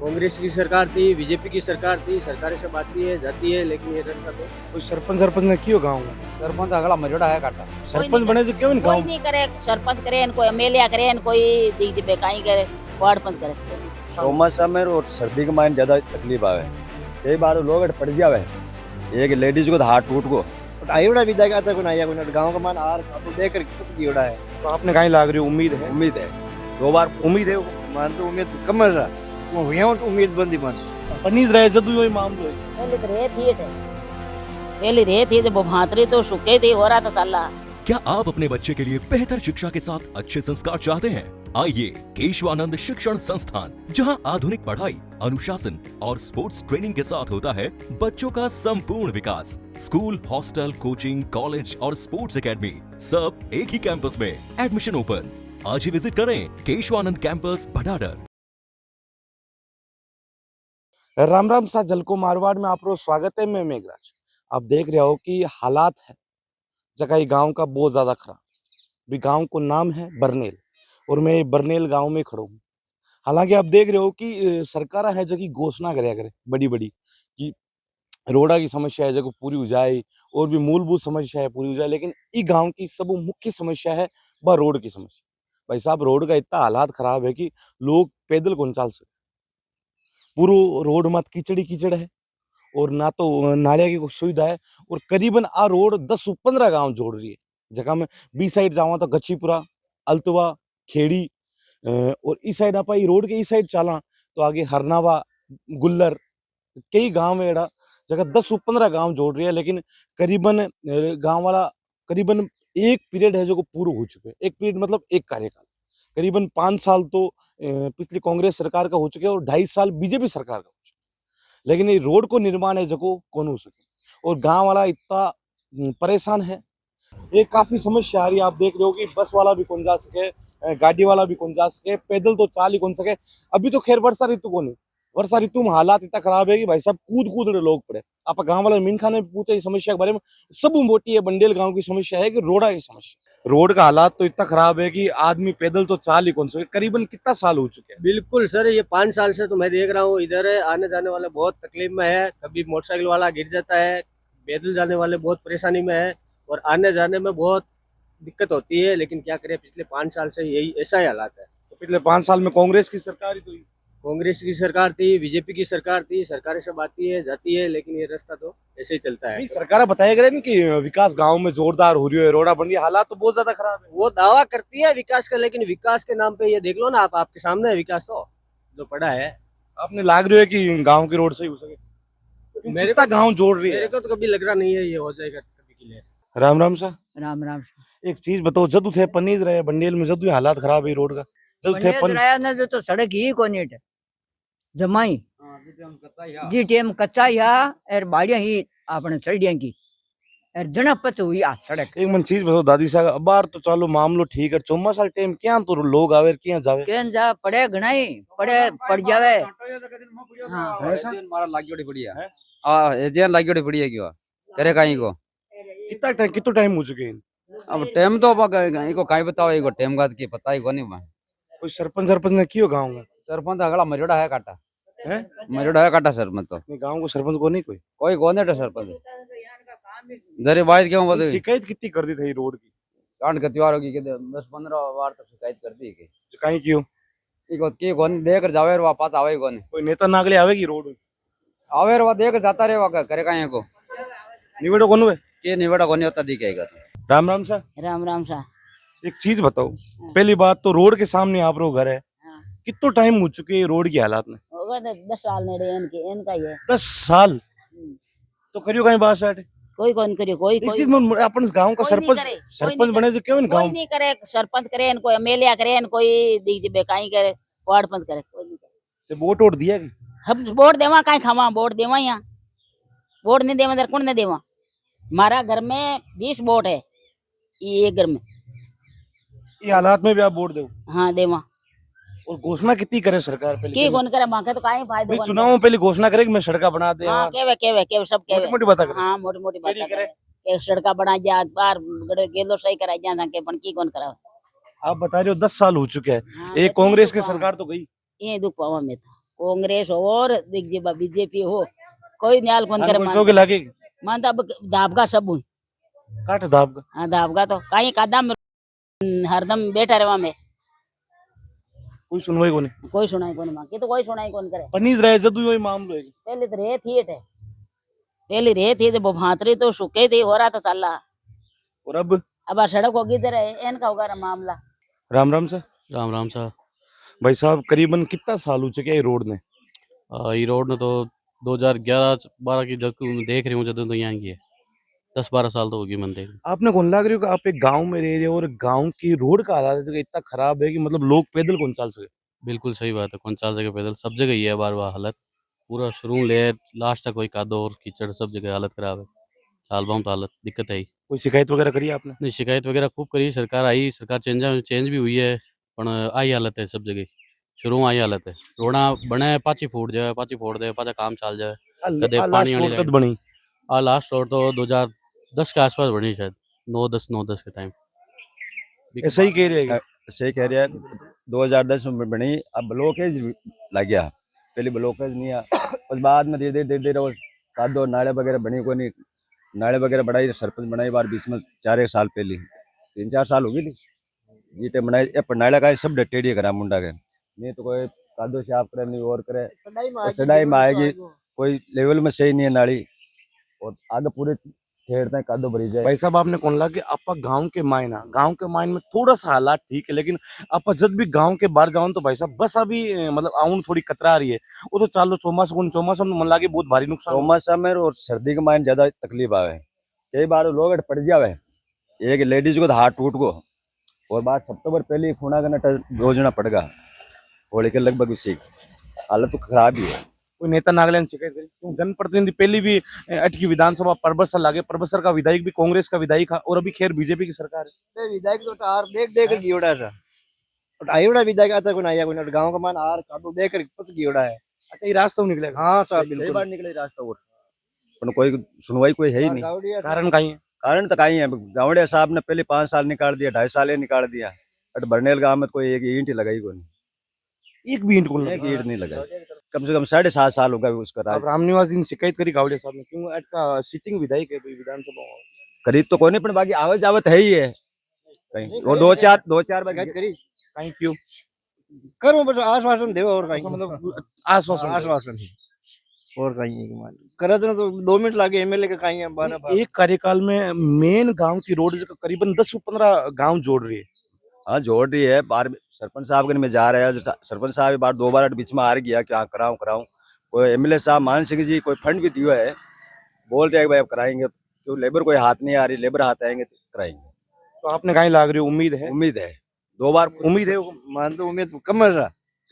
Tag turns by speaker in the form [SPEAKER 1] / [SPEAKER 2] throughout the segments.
[SPEAKER 1] कांग्रेस की सरकार थी, बीजेपी की सरकार थी, सरकारें सब आती है जाती है, लेकिन ये रास्ता तो
[SPEAKER 2] कोई सरपंच ने क्यों गाँव में
[SPEAKER 3] सरपंच अगला मरोड़ा है काटा
[SPEAKER 2] सरपंच बने तो क्यों नहीं
[SPEAKER 4] कोई
[SPEAKER 2] गाँव
[SPEAKER 4] नहीं करे, सरपंच करे कोई एमएलए करे कोई दीदी पे काई करे वार्ड पंच करे।
[SPEAKER 5] ચોમાસા में और सर्दी के मायने ज्यादा तकलीफ आवे कई बार लोग पड़ जावे एक लेडीज को तो हाथ टूट को आईवड़ा विदा का था कोई कोई गांव का मान आर आपको देख कर कुछ जीवड़ा है
[SPEAKER 2] तो आपने कहीं लाग रही हो
[SPEAKER 5] उम्मीद है दो बार
[SPEAKER 2] उम्मीद है
[SPEAKER 5] मान तो उम्मीद कम रहा वो हुआ उम्मीद बंदी मान
[SPEAKER 2] पनीज रहे जदू ही मामलो है
[SPEAKER 4] पहले तो रहे थी पहले रहे थी जब भांतरी तो सुखे थी हो रहा था साला।
[SPEAKER 6] क्या आप अपने बच्चे के लिए बेहतर शिक्षा के साथ अच्छे संस्कार चाहते हैं? आइए केशवानंद शिक्षण संस्थान, जहां आधुनिक पढ़ाई, अनुशासन और स्पोर्ट्स ट्रेनिंग के साथ होता है बच्चों का संपूर्ण विकास। स्कूल, हॉस्टल, कोचिंग, कॉलेज और स्पोर्ट्स एकेडमी सब एक ही कैंपस में। Admission open. आज ही विजिट करें केशवानंद कैंपस भटाडर।
[SPEAKER 2] राम राम सा जलको मारवाड़ में आप स्वागत है। मैं मेघराज। आप देख रहे हो कि हालात है जगह गांव का बहुत ज्यादा खराब। भी गांव को नाम है बरनेल और मैं बरनेल गांव में खड़ा हूँ। हालांकि आप देख रहे हो कि सरकार है जो कि घोषणा करे बड़ी बड़ी कि रोड़ा की समस्या है जो पूरी हो जाए और भी मूलभूत समस्या है पूरी हो जाए, लेकिन इस गांव की सब मुख्य समस्या है वह रोड की समस्या। भाई साहब, रोड का इतना हालात खराब है कि लोग पैदल कौन चल सकते। पूरा रोड मत कीचड़ी कीचड़ है और ना तो नाले की कोई सुविधा है। और करीबन आ रोड 10-15 गांव जोड़ रही है। जगह में बी साइड जावा तो गच्छीपुरा, अल्तवा, खेड़ी और इस साइड आप रोड के इस साइड चला तो आगे हरनावा, गुल्लर, कई गांव है जगह 10-15 गांव जोड़ रही है। लेकिन करीबन गांव वाला करीबन एक पीरियड है जो को पूरा हो चुके हैं। एक पीरियड मतलब एक कार्यकाल। करीबन 5 साल तो पिछली कांग्रेस सरकार का हो चुके हैं और 2.5 साल बीजेपी सरकार का हो चुके हैं। लेकिन ये रोड को निर्माण है जो कौन हो सके और गांव वाला इतना परेशान है। ये काफी समस्या आ रही है। आप देख रहे हो कि बस वाला भी कौन जा सके, गाड़ी वाला भी कौन जा सके, पैदल तो चाल ही कौन सके। अभी तो खैर वर्षा ऋतु को नहीं, वर्षा ऋतु में हालात इतना खराब है कि भाई साहब कूद रहे लोग पड़े। आप गांव वाले मीन खाने पूछे इस समस्या के बारे में, सब मोटी है बंडेल गांव की समस्या है कि रोड़ा की समस्या। रोड का हालात तो इतना खराब है कि आदमी पैदल तो चाल ही कौन सके। करीबन कितना साल हो चुके हैं?
[SPEAKER 1] बिल्कुल सर, ये 5 साल से तो मैं देख रहा हूँ इधर आने जाने वाले बहुत तकलीफ में है। कभी मोटरसाइकिल वाला गिर जाता है, पैदल जाने वाले बहुत परेशानी में है और आने जाने में बहुत दिक्कत होती है। लेकिन क्या करें, पिछले 5 साल से यही ऐसा ही हालात है।
[SPEAKER 2] तो पिछले 5 साल में कांग्रेस की सरकार ही तो
[SPEAKER 1] कांग्रेस की सरकार थी, बीजेपी की सरकार थी, सरकारें सब आती है जाती है, लेकिन ये रास्ता तो ऐसे ही चलता है।
[SPEAKER 2] सरकार बताया करे ना कि विकास गांव में जोरदार हो रही है, रोड़ा बन रही है, हालात तो बहुत ज्यादा खराब है।
[SPEAKER 1] वो दावा करती है विकास का, लेकिन विकास के नाम पे ये देख लो ना, आप आपके सामने है विकास तो जो पड़ा है।
[SPEAKER 2] आपने लाग रही है कि गांव की रोड सही हो सके।
[SPEAKER 1] मेरे
[SPEAKER 2] को गांव जोड़ रही है।
[SPEAKER 1] मेरे को तो कभी लग रहा नहीं है ये हो जाएगा कभी के लिए।
[SPEAKER 2] राम राम सा।
[SPEAKER 4] राम राम
[SPEAKER 2] एक चीज बताओ, जदू थे पनीर रहे बंडेल में जदू हालात खराब है रोड का, जदू थे
[SPEAKER 4] से तो सड़क ही को नीट जमाई जी टेम कच्चा ही और बाड़िया ही आपने सड़िया की और जना पच हुई आ सड़क।
[SPEAKER 2] एक मन चीज बताओ दादी साहब, बार तो चलो मामलो ठीक है, चौमा साल टाइम क्या तो लोग आवे क्या जावे
[SPEAKER 4] केन जा पड़े घणाई पड़े पड़ जावे।
[SPEAKER 3] हां ऐसा मारा लाग्योड़ी पड़ी है आ एजेन लाग्योड़ी पड़ी है क्यों करे काई को
[SPEAKER 2] कितना टाइम हो चुके हैं?
[SPEAKER 3] अब टाइम तो इको काई बताओ इको टाइम का की पता ही कोनी मैं।
[SPEAKER 2] कोई सरपंच ने क्यों गाँव में
[SPEAKER 3] सरपंच अगला मरोड़ा है काटा
[SPEAKER 2] है?
[SPEAKER 3] मरोड़ा है काटा सरपंच तो
[SPEAKER 2] नहीं, गाँव को सरपंच को नहीं
[SPEAKER 3] कोई कोने तो सरपंच जरे बात क्यों बता
[SPEAKER 2] शिकायत कितनी कर दी थी रोड की?
[SPEAKER 3] कांड कतिवार होगी कि 10-15 बार तो शिकायत कर दी की
[SPEAKER 2] कहीं क्यों
[SPEAKER 3] इको की कोन देकर जावे और वापस आवे कोने
[SPEAKER 2] कोई नेता नागले आवेगी रोड
[SPEAKER 3] आवे और देकर जाता रे वा करे काई को
[SPEAKER 2] निवेड़ो कौन है
[SPEAKER 3] के निवड़ा कोनी होता दिखेगा।
[SPEAKER 2] राम राम सा।
[SPEAKER 4] राम राम सा।
[SPEAKER 2] एक चीज बताओ, पहली बात तो रोड के सामने आप रो घर है, कितना टाइम हो चुके हैं रोड की हालात में?
[SPEAKER 4] होगा 10 साल नेड़े इनका ही है।
[SPEAKER 2] 10 साल तो करियो कहीं बात बैठ
[SPEAKER 4] कोई कौन करे कोई
[SPEAKER 2] अपन गांव का सरपंच बने तो क्यों नहीं
[SPEAKER 4] कोई
[SPEAKER 2] गांव
[SPEAKER 4] नहीं करे, सरपंच करे कोई एमएलए करे कोई दीदी पे काई करे वार्ड पंच करे कोई नहीं करे।
[SPEAKER 2] तो वोट दिया कि
[SPEAKER 4] हम वोट देवा काई खावा वोट देवा यहाँ वोट नहीं देवा कौन नहीं देवा। हमारा घर में 20 वोट है ये एक घर में।
[SPEAKER 2] ये हालात में भी आप वोट दो?
[SPEAKER 4] हाँ देवा।
[SPEAKER 2] और घोषणा कितनी करे सरकार पहले
[SPEAKER 4] की कौन करे मांगे तो काई फायदा
[SPEAKER 2] भाई चुनाव में पहले घोषणा करे कि मैं सड़का बना दे।
[SPEAKER 4] हाँ केवे सब केवे
[SPEAKER 2] मोटी बात करे।
[SPEAKER 4] हाँ मोटी बात करे एक सड़का बना जा बार गेलो सही करा जा के पण की कौन करा।
[SPEAKER 2] आप बता रहे हो 10 साल हो चुके हैं। एक कांग्रेस की सरकार तो गई,
[SPEAKER 4] ये दुख पावा में था
[SPEAKER 7] कांग्रेस और देखिए बीजेपी हो कोई न्याल कौन करे
[SPEAKER 2] कोई के लागे
[SPEAKER 7] मान अब दाबगा सब हुई।
[SPEAKER 2] काट दाब का
[SPEAKER 7] हाँ दाबगा तो कहीं कदम हरदम बैठा रहे में
[SPEAKER 2] कोई सुनवाई को नहीं
[SPEAKER 7] कोई सुनाई कौन मांगे तो कोई सुनाई कौन करे।
[SPEAKER 2] पनीज रहे जदू योई मामलो है
[SPEAKER 7] पहले तो रेत ही है पहले रेत ही तो भांतरी तो सुखे थी हो रहा था साला
[SPEAKER 2] और अब
[SPEAKER 7] सड़क होगी जरा इनका होगा मामला।
[SPEAKER 2] राम राम सर
[SPEAKER 8] राम राम साहब
[SPEAKER 2] भाई साहब करीबन कितना साल हो चुके हैं ये रोड ने
[SPEAKER 8] ये रोड ने तो 2011-12 की जब मैं देख रही हूँ जब तो यहाँ की है 10-12 साल तो होगी मन देख
[SPEAKER 2] आपने कौन लग रही हो कि आप एक गांव में रह रहे हो और गांव की रोड का हालात इतना खराब है कि मतलब लोग पैदल कौन चल सके।
[SPEAKER 8] बिल्कुल सही बात है कौन चाल सके पैदल सब जगह ही है बार बार हालत पूरा शुरू ले लास्ट तक कोई कादो और कीचड़ सब जगह हालत खराब है साल बहुत हालत दिक्कत है ही।
[SPEAKER 2] कोई शिकायत वगैरह करी आपने
[SPEAKER 8] नहीं शिकायत वगैरह खूब करी सरकार आई सरकार चेंज भी हुई है पर आई हालत है सब जगह शुरू आई हालत है रोड़ा बने पाची फोड़ जाए पाची फोड़ दे पाचा काम चल जाए कदे पानी वाली
[SPEAKER 2] कद बनी
[SPEAKER 8] लास्ट रोड तो 2010 के आसपास बनी शायद 9-10 के टाइम
[SPEAKER 2] ऐसा ही कह रहे हैं
[SPEAKER 5] सही कह रहे हैं 2010 में बनी अब ब्लॉकेज लग गया पहले ब्लॉकेज नहीं आ उस बाद में धीरे धीरे कादो नाले वगैरह बनी को नहीं नाले वगैरह बढ़ाई सरपंच बनाई बार बीच में 4-1 साल पहले 3-4 साल हो गई थी ये बनाई पर नाला का सब टेढ़ी करा मुंडा के नहीं तो कोई कादो साफ करे नहीं और करे चढ़ाई में आएगी कोई लेवल में सही नहीं है नाली और आगे पूरे खेड़ते हैं कादो भरी जाए।
[SPEAKER 2] भाई साहब आपने कौन लगा कि आपका गांव के मायन में थोड़ा सा हालात ठीक है लेकिन आप जब भी गांव के बाहर जाओ तो भाई साहब बस अभी मतलब आउन थोड़ी कतरा रही है वो तो चालो चौमासा में मन लागे बहुत भारी नुकसान
[SPEAKER 5] चौमासा में और सर्दी के मायन ज्यादा तकलीफ आवे कई बार लोग पड़ जावे एक लेडीज को तो हाथ टूट गो और बात सितंबर पहले खूना करना रोजना पड़ेगा होली के लगभग उसी हालत तो खराब ही है।
[SPEAKER 2] कोई नेता नागालैंड शिकायत करी क्यों जनप्रतिनिधि पहले भी अटकी विधानसभा परबसर लागे परबसर का विधायक भी कांग्रेस का विधायक और अभी खैर बीजेपी की सरकार है
[SPEAKER 5] विधायक तो आर देख गियोड़ा सा आयोड़ा विधायक आता को आया कोई गांव का मान आर काटो देख कर पस गियोड़ा है।
[SPEAKER 2] अच्छा ये रास्ता निकलेगा
[SPEAKER 5] हां साहब बिल्कुल बार निकले रास्ता और पर कोई सुनवाई कोई है ही नहीं
[SPEAKER 2] कारण कहीं है
[SPEAKER 5] कारण तो कहीं है गावड़े साहब ने पहले 5 साल निकाल दिया 2.5 साल निकाल दिया बट बरनेल गांव में कोई एक ईंट लगाई को नहीं
[SPEAKER 2] एक भी ईंट को
[SPEAKER 5] एक ईंट नहीं लगाई कम से कम 7.5 साल होगा उसका राज।
[SPEAKER 2] रामनिवास जी ने शिकायत करी गावड़े साहब ने क्यों अटका सिटिंग विधायक है विधानसभा
[SPEAKER 5] करीब तो कोई नहीं पर बाकी आवत जावत है ही है कहीं वो दो चार बार करी
[SPEAKER 2] कहीं क्यों
[SPEAKER 5] करो बस आश्वासन दे और कहीं
[SPEAKER 2] मतलब आश्वासन
[SPEAKER 5] और कहीं करत ना तो 2 मिनट लागे एमएलए का कहीं है
[SPEAKER 2] एक कार्यकाल में मेन गांव की रोड करीबन 10 से 15 गांव जोड़ रही है।
[SPEAKER 5] हाँ जोड़ रही है बार सरपंच साहब के में जा रहा है सरपंच साहब बार 2 बार बीच में हार गया क्या कराऊं कोई एमएलए साहब मान सिंह जी कोई फंड भी दिया है बोल रहे हैं भाई अब कराएंगे तो लेबर कोई हाथ नहीं आ रही लेबर हाथ आएंगे तो कराएंगे
[SPEAKER 2] तो आपने कहीं लाग रही
[SPEAKER 5] उम्मीद है 2 बार
[SPEAKER 2] उम्मीद है
[SPEAKER 5] मान तो उम्मीद कम है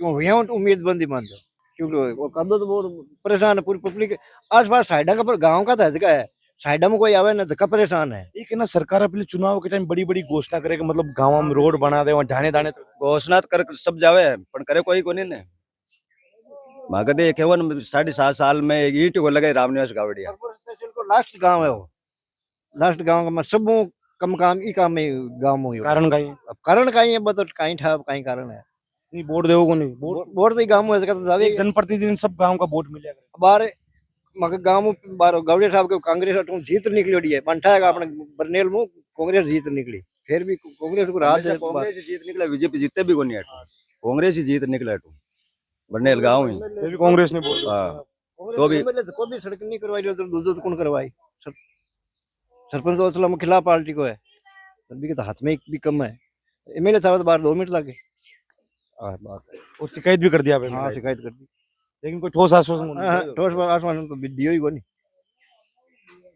[SPEAKER 5] क्यों यहाँ उम्मीद बंदी मान दो क्योंकि वो कदो तो बहुत परेशान है पूरी पब्लिक आसपास साइडा का पर गाँव का था है साइडा में कोई आवे ना धक्का परेशान है।
[SPEAKER 2] एक ना सरकार अपने चुनाव के टाइम बड़ी बड़ी घोषणा करे कि मतलब गाँव में रोड बना दे वहाँ ढाने दाने
[SPEAKER 5] घोषणा कर सब जावे पर करे कोई को नहीं मागदे केवन 7.5 साल में एक ईंट को लगे रामनिवास गावड़िया लास्ट गांव है वो लास्ट गांव में सब कम काम ई काम में गांव में कारण कहीं है बता कहीं था कहीं कारण है
[SPEAKER 2] नहीं वोट देवो को नहीं
[SPEAKER 5] वोट तो गांव में जावे
[SPEAKER 2] जनप्रतिनिधि सब गांव का वोट मिलेगा
[SPEAKER 5] बारे मगर गांव में बार गवड़े साहब के कांग्रेस जीत निकली है पंठाएगा अपने बरनेल में कांग्रेस जीत निकली फिर भी कांग्रेस को राज कांग्रेस जीत निकला बीजेपी जीते भी को नहीं कांग्रेस ही जीत निकला बरनेल गांव में
[SPEAKER 2] फिर भी कांग्रेस ने वोट
[SPEAKER 5] तो भी कोई भी सड़क नहीं करवाई तो दूसरों तो कौन करवाई सरपंच तो खिलाफ पार्टी को है तभी के हाथ में भी कम है एमएलए साहब बाहर 2 मिनट लगे
[SPEAKER 2] और शिकायत भी कर दिया आपने।
[SPEAKER 5] हाँ शिकायत कर दी
[SPEAKER 2] लेकिन कोई ठोस आश्वासन
[SPEAKER 5] तो दियो ही को नहीं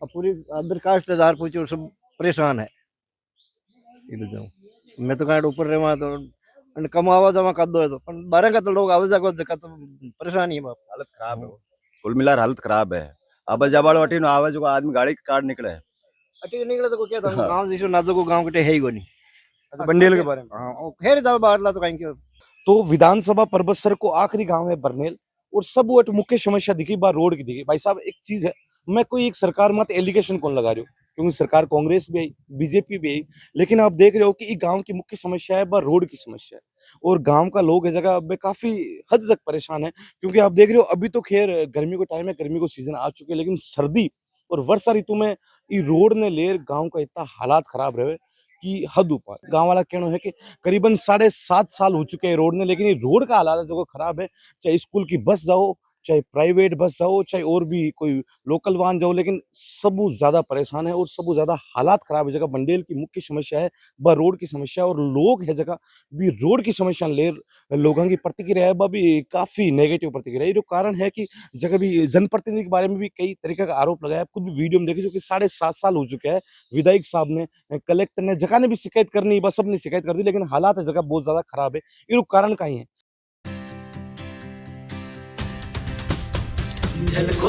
[SPEAKER 5] अब पूरी अदर कास्ट हजार पूछो सब परेशान है ये बताऊं मैं तो कहीं ऊपर रहे वहां तो कम आवाज वहां कर दो तो 12 का तो लोग आवाज को तो परेशानी है बाप हालत खराब है कुल मिलाकर हालत खराब है अब जबाड़ वटी नो आवाज को आदमी गाड़ी कार निकले अटी निकले तो क्या था गांव जिसो नाजो को गांव के है ही को नहीं
[SPEAKER 2] बंडेल के बारे में
[SPEAKER 5] हां फिर जाओ बाहर ला तो कहीं
[SPEAKER 2] तो विधानसभा परबसर को आखिरी गांव है बरनेल और सब वो मुख्य समस्या दिखी बार रोड की दिखी भाई साहब एक चीज है मैं कोई एक सरकार मत एलिगेशन कौन लगा रही हूँ क्योंकि सरकार कांग्रेस भी आई, बीजेपी भी आई, लेकिन आप देख रहे हो कि गांव की मुख्य समस्या है वह रोड की समस्या है। और गांव का लोग इस जगह अब काफी हद तक परेशान है, क्योंकि आप देख रहे हो अभी तो खैर गर्मी को टाइम है, गर्मी को सीजन आ चुके हैं, लेकिन सर्दी और वर्षा ऋतु में ये रोड ने लेर गांव का इतना हालात खराब रहे कि हद ऊपर। गांव वाला कहना है कि करीबन 7.5 साल हो चुके हैं रोड ने, लेकिन ये रोड का हालात जो खराब है, चाहे स्कूल की बस जाओ, चाहे प्राइवेट बस जाओ, चाहे और भी कोई लोकल वाहन जाओ, लेकिन सबू ज्यादा परेशान है और सबू ज्यादा हालात खराब है। जगह बंडेल की मुख्य समस्या है वह रोड की समस्या, और लोग है जगह भी रोड की समस्या ले लोगों की प्रतिक्रिया है वह भी काफी नेगेटिव प्रतिक्रिया है। जो कारण है कि जगह भी जनप्रतिनिधि के बारे में भी कई तरीके का आरोप लगाया, खुद भी वीडियो में देखे, जो कि 7.5 साल हो चुके हैं। विधायक साहब ने, कलेक्टर ने, जगह ने भी शिकायत करनी, बस सबने शिकायत कर दी, लेकिन हालात है जगह बहुत ज्यादा खराब है। ये कारण कहीं है।
[SPEAKER 9] झलको